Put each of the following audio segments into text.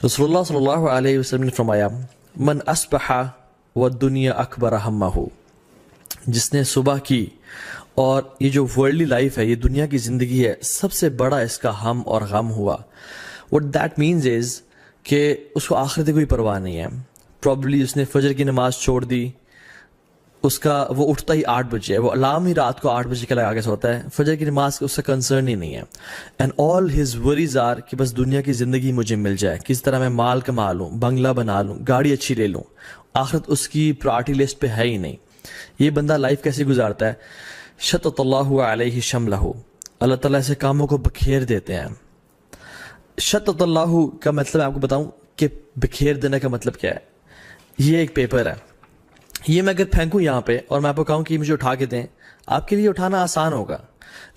رسول اللہ صلی اللہ علیہ وسلم نے فرمایا من اصبح والدنیا اکبر ہمہ، جس نے صبح کی اور یہ جو ورلڈلی لائف ہے، یہ دنیا کی زندگی ہے، سب سے بڑا اس کا ہم اور غم ہوا. وٹ دیٹ مینز از کہ اس کو آخرت کی کوئی پرواہ نہیں ہے. پرابلی اس نے فجر کی نماز چھوڑ دی، اس کا وہ اٹھتا ہی 8 بجے ہے، وہ الارم ہی رات کو 8 بجے کے لگا کے سوتا ہے، فجر کی نماز کا اس کا کنسرن ہی نہیں ہے. And all his worries are کہ بس دنیا کی زندگی مجھے مل جائے، کس طرح میں مال کما لوں، بنگلہ بنا لوں، گاڑی اچھی لے لوں. آخرت اس کی پرائرٹی لسٹ پہ ہے ہی نہیں. یہ بندہ لائف کیسے گزارتا ہے؟ شتت اللہ علیہ شملہ، اللہ تعالیٰ ایسے کاموں کو بکھیر دیتے ہیں. شتت اللہ کا مطلب میں آپ کو بتاؤں کہ بکھیر دینے کا مطلب کیا ہے. یہ ایک پیپر ہے، یہ میں اگر پھینکوں یہاں پہ اور میں آپ کو کہوں کہ مجھے اٹھا کے دیں، آپ کے لیے اٹھانا آسان ہوگا.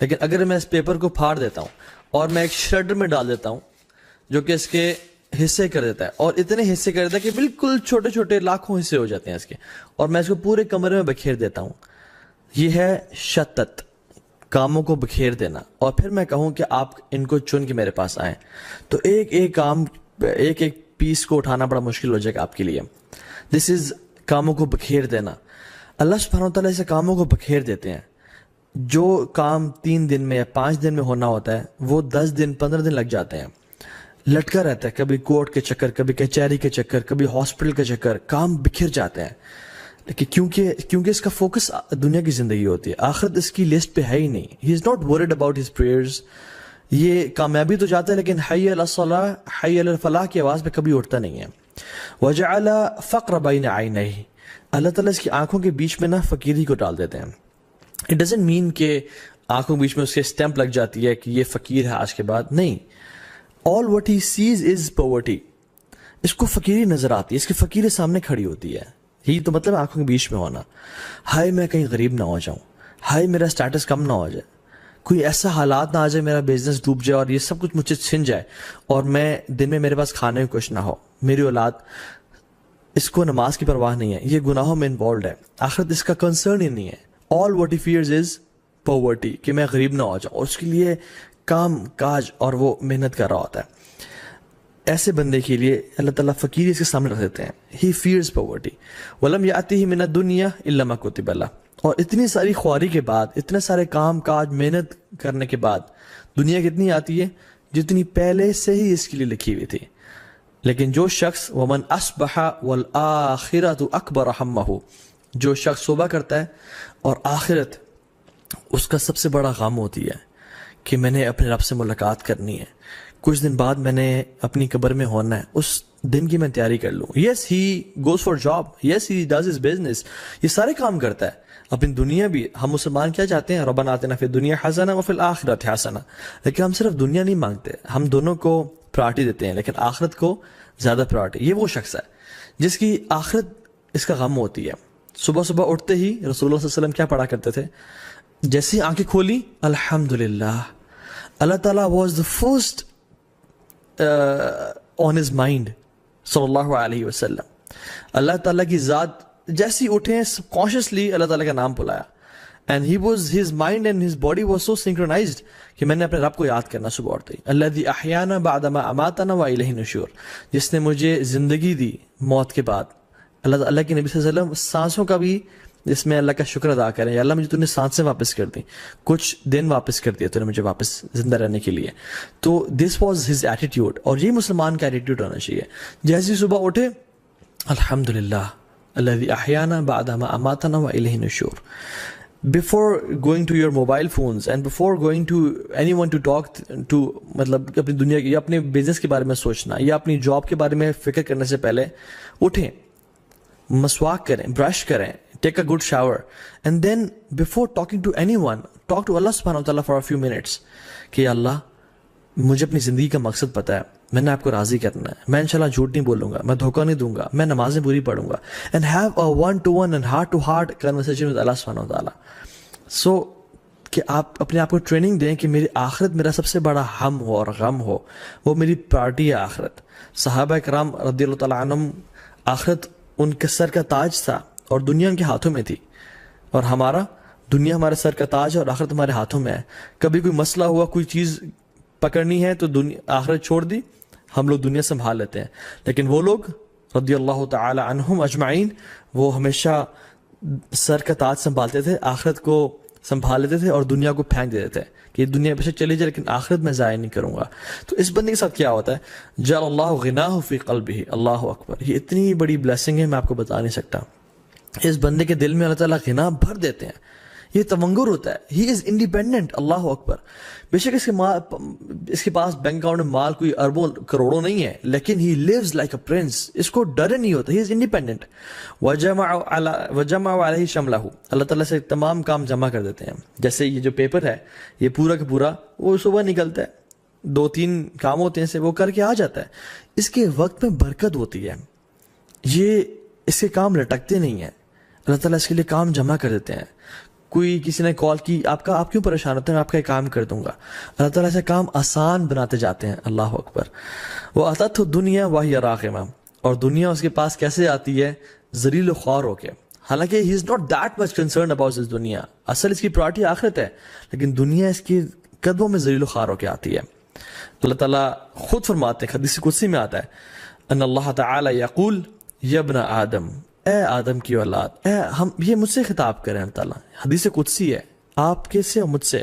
لیکن اگر میں اس پیپر کو پھاڑ دیتا ہوں اور میں ایک شریڈر میں ڈال دیتا ہوں جو کہ اس کے حصے کر دیتا ہے، اور اتنے حصے کر دیتا ہے کہ بالکل چھوٹے چھوٹے لاکھوں حصے ہو جاتے ہیں اس کے، اور میں اس کو پورے کمرے میں بکھیر دیتا ہوں، یہ ہے شتت، کاموں کو بکھیر دینا. اور پھر میں کہوں کہ آپ ان کو چن کے میرے پاس آئیں تو ایک ایک کام، ایک ایک پیس کو اٹھانا بڑا مشکل ہو جائے گا آپ کے لیے. دس از کاموں کو بکھیر دینا. اللہ سبحانہ وتعالیٰ ایسے کاموں کو بکھیر دیتے ہیں. جو کام 3 دن میں یا 5 دن میں ہونا ہوتا ہے وہ 10 دن 15 دن لگ جاتے ہیں. لٹکا رہتا ہے، کبھی کورٹ کے چکر، کبھی کچہری کے چکر، کبھی ہاسپٹل کے چکر، کام بکھر جاتے ہیں. لیکن کیونکہ اس کا فوکس دنیا کی زندگی ہوتی ہے، آخرت اس کی لسٹ پہ ہے ہی نہیں. He is not worried about his prayers. یہ کامیابی تو چاہتا ہے لیکن حی علی الصلاح، حی علی الفلاح کی آواز پہ کبھی اٹھتا نہیں ہے. وجعل فقر بین عینیہ، اللہ تعالیٰ اس کی آنکھوں کے بیچ میں نا فقیری کو ڈال دیتے ہیں. اٹ ڈزنٹ مین کہ آنکھوں کے بیچ میں اس کے اسٹیمپ لگ جاتی ہے کہ یہ فقیر ہے آج کے بعد، نہیں. All what he sees is poverty. اس کو فقیری نظر آتی ہے، اس کی فقیر سامنے کھڑی ہوتی ہے. یہی تو مطلب آنکھوں کے بیچ میں ہونا. ہائے میں کہیں غریب نہ ہو جاؤں، ہائے میرا سٹیٹس کم نہ ہو جائے، کوئی ایسا حالات نہ آ جائے میرا بزنس ڈوب جائے اور یہ سب کچھ مجھ سے چھن جائے اور میں دن میں میرے پاس کھانے کو کچھ نہ ہو. میری اولاد، اس کو نماز کی پرواہ نہیں ہے، یہ گناہوں میں انوالوڈ ہے، آخرت اس کا کنسرن ہی نہیں ہے. All what he fears is poverty, کہ میں غریب نہ ہو جاؤں، اور اس کے لیے کام کاج اور وہ محنت کر رہا ہوتا ہے. ایسے بندے کے لیے اللہ تعالیٰ فقیری اس کے سامنے رکھ دیتے ہیں. ہی فیئرز پاورٹی. ولم یاتہ من الدنیا الا ما کتب له. اور اتنی ساری خواری کے بعد، اتنے سارے کام کاج محنت کرنے کے بعد دنیا کتنی آتی ہے؟ جتنی پہلے سے ہی اس کے لیے لکھی ہوئی تھی. لیکن جو شخص ومن اصبح والآخرۃ اکبر ہمہ، جو شخص صبح کرتا ہے اور آخرت اس کا سب سے بڑا غم ہوتی ہے کہ میں نے اپنے رب سے ملاقات کرنی ہے، کچھ دن بعد میں نے اپنی قبر میں ہونا ہے، اس دن کی میں تیاری کر لوں. Yes he goes for job, yes he does his business, یہ سارے کام کرتا ہے. اپنی دنیا بھی، ہم مسلمان کیا چاہتے ہیں؟ ربنا آتنا فی الدنیا حسنہ وفی الآخرۃ حسنہ. لیکن ہم صرف دنیا نہیں مانگتے، ہم دونوں کو پرائرٹی دیتے ہیں، لیکن آخرت کو زیادہ پرائرٹی. یہ وہ شخص ہے جس کی آخرت اس کا غم ہوتی ہے. صبح صبح اٹھتے ہی رسول اللہ صلی اللہ علیہ وسلم کیا پڑھا کرتے تھے؟ جیسے آنکھیں کھولی، الحمدللہ. اللہ تعالیٰ was the first on his mind صلی اللہ علیہ وسلم. اللہ تعالیٰ کی ذات جیسی اٹھے سب کانشیسلی اللہ تعالیٰ کا نام بلایا. And he was his mind and his body was so synchronised کہ میں نے اپنے رب کو یاد کرنا صبح اٹھتے ہی. الذی احیانا بعد ما اماتنا والیہ النشور، جس نے مجھے زندگی دی موت کے بعد. اللہ کے نبی صلی اللہ علیہ وسلم سانسوں کا بھی جس میں اللہ کا شکر ادا کریں، یا اللہ مجھے تو نے سانسیں واپس کر دیں، کچھ دن واپس کر دیا تو نے مجھے واپس زندہ رہنے کے لیے. تو دس واز ہز ایٹیٹیوڈ، اور یہ مسلمان کا ایٹیٹیوڈ ہونا چاہیے. جیسے صبح اٹھے، الحمدللہ الذی احیانا بعد ما اماتنا والیہ النشور. Before going to your mobile phones and before going to anyone to talk to، مطلب اپنی دنیا کی یا اپنے بزنس کے بارے میں سوچنا یا اپنی جاب کے بارے میں فکر کرنے سے پہلے اٹھیں، مسواک کریں، برش کریں، take a good shower, and then before talking to anyone talk to Allah subhanahu wa ta'ala for a few minutes کہ اللہ مجھے اپنی زندگی کا مقصد پتہ ہے، میں نے آپ کو راضی کرنا ہے، میں انشاءاللہ جھوٹ نہیں بولوں گا، میں دھوکہ نہیں دوں گا، میں نمازیں پوری پڑھوں گا. and have a one-to-one and heart-to-heart conversation with Allah subhanahu wa ta'ala. so کہ آپ اپنے آپ کو ٹریننگ دیں کہ میری آخرت میرا سب سے بڑا ہم ہو اور غم ہو، وہ میری پرائرٹی ہے آخرت. صحابہ کرام رضی اللہ تعالیٰ عنہم، آخرت ان کے سر کا تاج تھا اور دنیا ان کے ہاتھوں میں تھی، اور ہمارا دنیا ہمارے سر کا تاج ہے اور آخرت ہمارے ہاتھوں میں ہے. کبھی کوئی مسئلہ ہوا، کوئی چیز پکڑنی ہے تو آخرت چھوڑ دی، ہم لوگ دنیا سنبھال لیتے ہیں، لیکن وہ لوگ رضی اللہ تعالی عنہم اجمعین وہ ہمیشہ سر کا تاج سنبھالتے تھے، آخرت کو سنبھال لیتے تھے اور دنیا کو پھینک دیتے تھے کہ دنیا پیچھے چلی جائے لیکن آخرت میں ضائع نہیں کروں گا۔ تو اس بندے کے ساتھ کیا ہوتا ہے، جعل اللہ غناہ فی قلبہ، اللہ اکبر، یہ اتنی بڑی بلیسنگ ہے میں آپ کو بتا نہیں سکتا۔ اس بندے کے دل میں اللہ تعالیٰ غنا بھر دیتے ہیں، یہ تمنگر ہوتا ہے، ہی از انڈیپینڈنٹ، اللہ اکبر۔ بے شک اس کے پاس بینک اکاؤنٹ میں مال کوئی اربوں کروڑوں نہیں ہے، لیکن ہی لیوز لائک اے پرنس، اس کو ڈر نہیں ہوتا، ہی از انڈیپینڈنٹ۔ وجمع علیہ شملہ، اللہ تعالیٰ سے تمام کام جمع کر دیتے ہیں۔ جیسے یہ جو پیپر ہے یہ پورا کا پورا وہ صبح نکلتا ہے، 2-3 کام ہوتے ہیں سے وہ کر کے آ جاتا ہے، اس کے وقت میں برکت ہوتی ہے، یہ اس کے کام لٹکتے نہیں ہیں، اللہ تعالیٰ اس کے لیے کام جمع کر دیتے ہیں۔ کوئی کسی نے کال کی، آپ کیوں پریشان ہوتے ہیں، میں آپ کا ایک کام کر دوں گا، اللہ تعالیٰ سے کام آسان بناتے جاتے ہیں، اللہ اکبر۔ وہ اتت دنیا وہی راغمہ، اور دنیا اس کے پاس کیسے آتی ہے، ذلیل و خوار ہو کے، حالانکہ he is not that much concerned about this دنیا، اصل اس کی پرائرٹی آخرت ہے، لیکن دنیا اس کی قدموں میں ذلیل و خوار ہو کے آتی ہے۔ اللہ تعالیٰ خود فرماتے ہیں، حدیث قدسی میں آتا ہے، ان اللہ تعالی یقول یا ابن آدم، اے آدم کی اولاد، یہ مجھ سے خطاب کریں اللہ تعالیٰ، حدیث قدسی ہے آپ کے سے اور مجھ سے،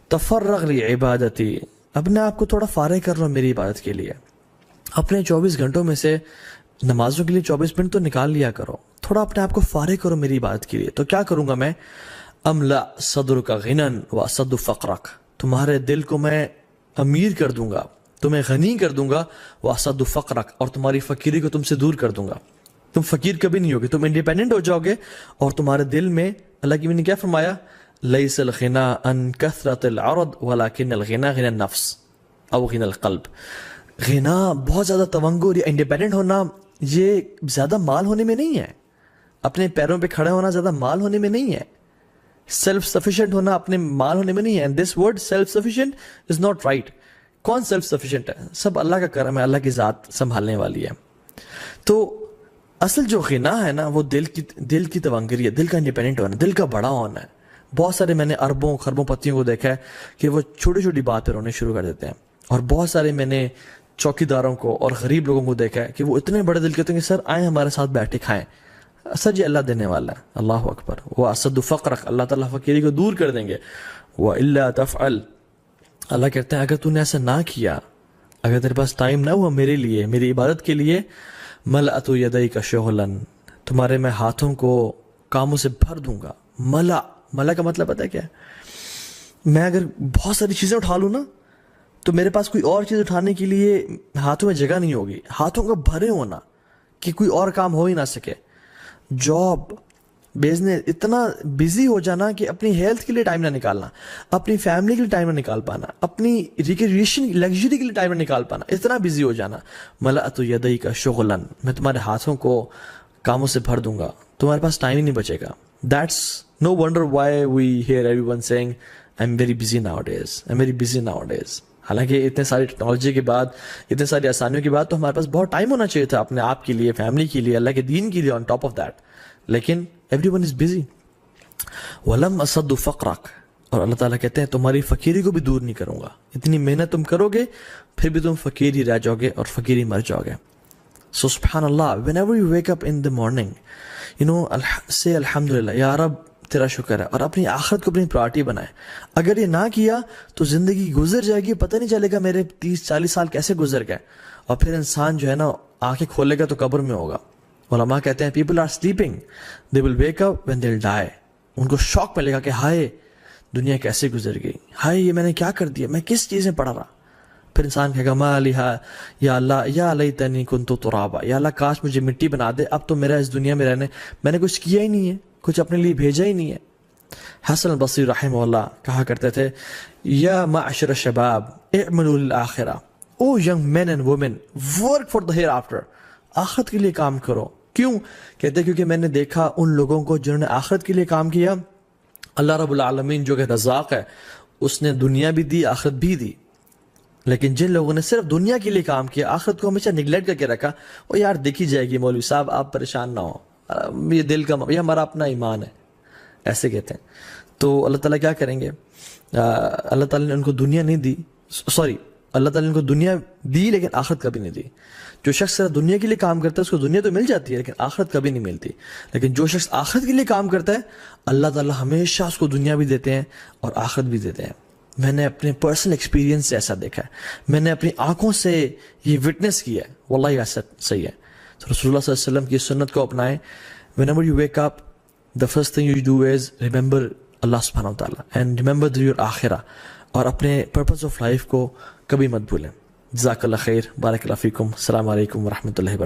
تفرغ لی عبادتی، اپنے آپ کو تھوڑا فارغ کر لو میری عبادت کے لیے، اپنے 24 گھنٹوں میں سے نمازوں کے لیے 24 منٹ تو نکال لیا کرو، تھوڑا اپنے آپ کو فارغ کرو میری عبادت کے لیے۔ تو کیا کروں گا میں، املا صدرک غنا واسد فقرک، تمہارے دل کو میں امیر کر دوں گا، تمہیں غنی کر دوں گا، واسد فقرک، اور تمہاری فقیری کو تم سے دور کر دوں گا، تم فقیر کبھی نہیں ہوگے، تم انڈیپینڈنٹ ہو جاؤ گے، اور تمہارے دل میں اللہ کی نے کیا فرمایا، لیس الغنا ان کثرت العرض ولکن الغنا غنا النفس او غنا القلب، غنا بہت زیادہ تونگر یا انڈیپینڈنٹ ہونا یہ زیادہ مال ہونے میں نہیں ہے، اپنے پیروں پہ کھڑے ہونا زیادہ مال ہونے میں نہیں ہے، سیلف سفیشینٹ ہونا اپنے مال ہونے میں نہیں ہے، and this word self sufficient is not right. کون سیلف سفیشینٹ ہے، سب اللہ کا کرم ہے، اللہ کی ذات سنبھالنے والی ہے۔ تو اصل جو غنا ہے نا وہ دل کی تونگری ہے، دل کا انڈیپینڈنٹ ہونا، دل کا بڑا ہونا ہے۔ بہت سارے میں نے اربوں خربوں پتیوں کو دیکھا ہے کہ وہ چھوٹی چھوٹی بات پہ رونے شروع کر دیتے ہیں، اور بہت سارے میں نے چوکی داروں کو اور غریب لوگوں کو دیکھا ہے کہ وہ اتنے بڑے دل کے ہوتے ہیں کہ سر آئیں ہمارے ساتھ بیٹھے کھائیں، سر یہ اللہ دینے والا ہے، اللہ اکبر۔ وہ اسد فقرک، اللہ تعالیٰ فقیری کو دور کر دیں گے۔ وَإِلَّا تَفْعَلْ، اللہ کہتے ہیں اگر تو نے ایسا نہ کیا، اگر تیرے پاس ٹائم نہ ہوا میرے لیے، میری عبادت کے لیے، ملأت یدیک شغلا، تمہارے میں ہاتھوں کو کاموں سے بھر دوں گا۔ ملا کا مطلب پتہ ہے کیا ہے، میں اگر بہت ساری چیزیں اٹھا لوں نا تو میرے پاس کوئی اور چیز اٹھانے کے لیے ہاتھوں میں جگہ نہیں ہوگی، ہاتھوں کا بھرے ہونا کہ کوئی اور کام ہو ہی نہ سکے، جاب بزنس، اتنا بزی ہو جانا کہ اپنی ہیلتھ کے لیے ٹائم نہ نکالنا، اپنی فیملی کے لیے ٹائم نہ نکال پانا، اپنی ریکریشن لگژری کے لیے ٹائم نہ نکال پانا، اتنا بزی ہو جانا۔ ملأت یدیک شغلا، میں تمہارے ہاتھوں کو کاموں سے بھر دوں گا، تمہارے پاس ٹائم ہی نہیں بچے گا۔ That's no wonder why we hear everyone saying I'm very busy nowadays, I'm very busy nowadays۔ حالانکہ اتنے ساری ٹیکنالوجی کے بعد، اتنے ساری آسانیوں کے بعد تو ہمارے پاس بہت ٹائم ہونا چاہیے تھا اپنے آپ کے لیے، فیملی کے لیے، اللہ کے دین کے لیے، on top of that، لیکن everyone is busy۔ وَلَمْ أَصَدُّ فَقْرَكَ، اور اللہ تعالیٰ کہتے ہیں تمہاری فقیری کو بھی دور نہیں کروں گا، اتنی محنت تم کرو گے پھر بھی تم فقیر ہی رہ جاؤ گے اور فقیری مر جاؤ گے۔ So سبحان اللہ، whenever you wake up in the morning, you know, say الحمدللہ، یا رب تیرا شکر ہے، اور اپنی آخرت کو اپنی پرائرٹی بنائے۔ اگر یہ نہ کیا تو زندگی گزر جائے گی، پتہ نہیں چلے گا میرے 30-40 سال کیسے گزر گئے، اور پھر انسان جو ہے نا آنکھیں کھولے گا تو قبر میں ہوگا۔ علماء کہتے ہیں people are sleeping, they will wake up when they'll die، ان کو شوق ملے گا کہ ہائے دنیا کیسے گزر گئی، ہائے یہ میں نے کیا کر دیا، میں کس چیز میں پڑا رہا۔ پھر انسان کہے گا ما لہا یا اللہ یا لیتنی کنت ترابا، یا اللہ کاش مجھے مٹی بنا دے، اب تو میرا اس دنیا میں رہنے، میں نے کچھ کیا ہی نہیں ہے، کچھ اپنے لیے بھیجا ہی نہیں ہے۔ حسن البصری رحمہ اللہ کہا کرتے تھے یا معشر الشباب اعملوا للآخرہ، o young men and women work for the hereafter, آخرت کے لیے کام کرو۔ کیوں؟ کہتے کیونکہ میں نے دیکھا ان لوگوں کو جنہوں نے آخرت کے لیے کام کیا، اللہ رب العالمین جو کہ رزاق ہے اس نے دنیا بھی دی آخرت بھی دی، لیکن جن لوگوں نے صرف دنیا کے لیے کام کیا، آخرت کو ہمیشہ نگلیکٹ کر کے رکھا، وہ یار دیکھی جائے گی مولوی صاحب آپ پریشان نہ ہو، یہ دل کا یہ ہمارا اپنا ایمان ہے، ایسے کہتے ہیں۔ تو اللہ تعالیٰ کیا کریں گے، اللہ تعالیٰ نے ان کو دنیا نہیں دی، سوری اللہ تعالیٰ نے ان کو دنیا دی لیکن آخرت کبھی نہیں دی. جو شخص دنیا کے لیے کام کرتا ہے اس کو دنیا تو مل جاتی ہے لیکن آخرت کبھی نہیں ملتی. لیکن جو شخص آخرت کے لیے کام کرتا ہے اللہ تعالیٰ ہمیشہ اس کو دنیا بھی دیتے ہیں اور آخرت بھی دیتے ہیں. میں نے اپنے پرسنل ایکسپیرینس سے ایسا دیکھا ہے, میں نے اپنی آنکھوں سے یہ وٹنس کیا ہے, واللہ ایسا صحیح ہے. تو رسول اللہ صلی اللہ علیہ وسلم کی سنت کو اپنائیں. whenever you wake up, the first thing you do is remember Allah subhanahu wa ta'ala and remember your آخرہ, اور اپنے پرپس آف لائف کو کبھی مت بھولیں. جزاک اللہ خیر, بارک اللہ فیکم, السلام علیکم ورحمۃ اللہ وبرکاتہ.